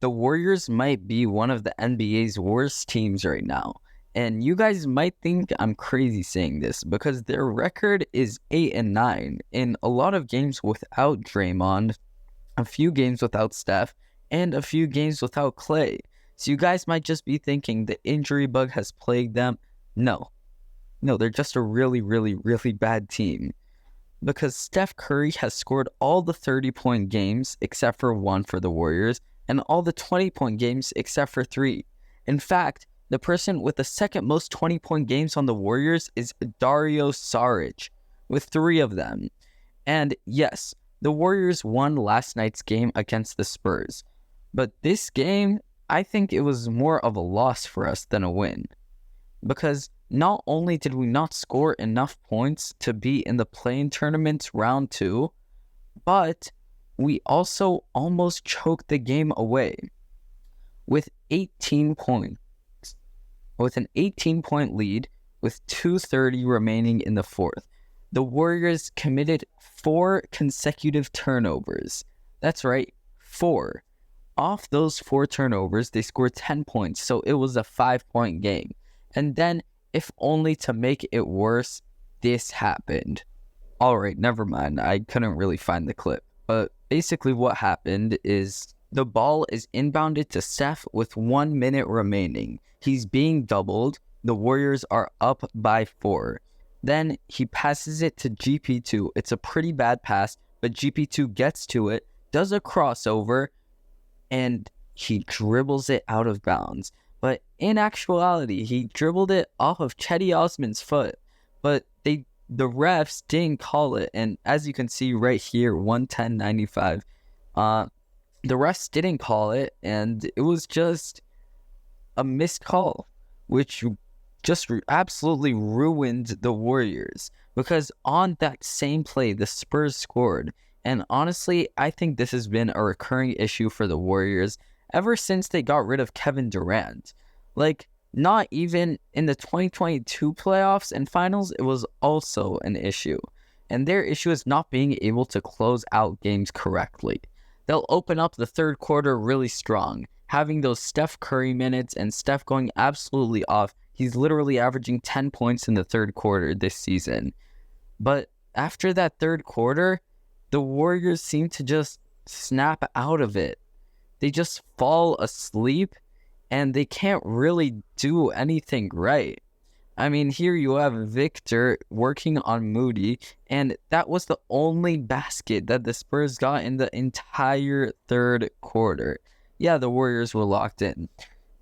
The Warriors might be one of the NBA's worst teams right now. And you guys might think I'm crazy saying this because their record is 8-9 in a lot of games without Draymond, a few games without Steph, and a few games without Clay. So you guys might just be thinking the injury bug has plagued them. No. No, they're just a really, really, really bad team. Because Steph Curry has scored all the 30-point games except for one for the Warriors, and all the 20-point games except for three. In fact, the person with the second most 20-point games on the Warriors is Dario Saric, with three of them. And yes, the Warriors won last night's game against the Spurs. But this game, I think it was more of a loss for us than a win. Because not only did we not score enough points to be in the play-in tournament round 2, but we also almost choked the game away with 18 points. With an 18-point lead with 2:30 remaining in the fourth, the Warriors committed 4 consecutive turnovers. That's right, 4. Off those 4 turnovers, they scored 10 points, so it was a 5-point game. And then, if only to make it worse, this happened. Alright, never mind. I couldn't really find the clip. But basically what happened is the ball is inbounded to Steph with 1 minute remaining. He's being doubled. The Warriors are up by 4. Then he passes it to GP2. It's a pretty bad pass, but GP2 gets to it, does a crossover, and he dribbles it out of bounds. But in actuality, he dribbled it off of Cedi Osman's foot. But the refs didn't call it. And as you can see right here, 110-95, the refs didn't call it. And it was just a missed call, which just absolutely ruined the Warriors. Because on that same play, the Spurs scored. And honestly, I think this has been a recurring issue for the Warriors ever since they got rid of Kevin Durant. Like, not even in the 2022 playoffs and finals, it was also an issue. And their issue is not being able to close out games correctly. They'll open up the third quarter really strong, having those Steph Curry minutes and Steph going absolutely off. He's literally averaging 10 points in the third quarter this season. But after that third quarter, the Warriors seem to just snap out of it. They just fall asleep, and they can't really do anything right. I mean, here you have Victor working on Moody, and that was the only basket that the Spurs got in the entire third quarter. Yeah, the Warriors were locked in.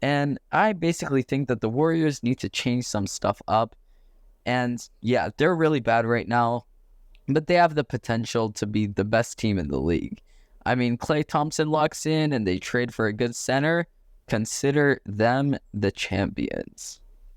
And I basically think that the Warriors need to change some stuff up. And yeah, they're really bad right now, but they have the potential to be the best team in the league. I mean, Klay Thompson locks in and they trade for a good center. Consider them the champions.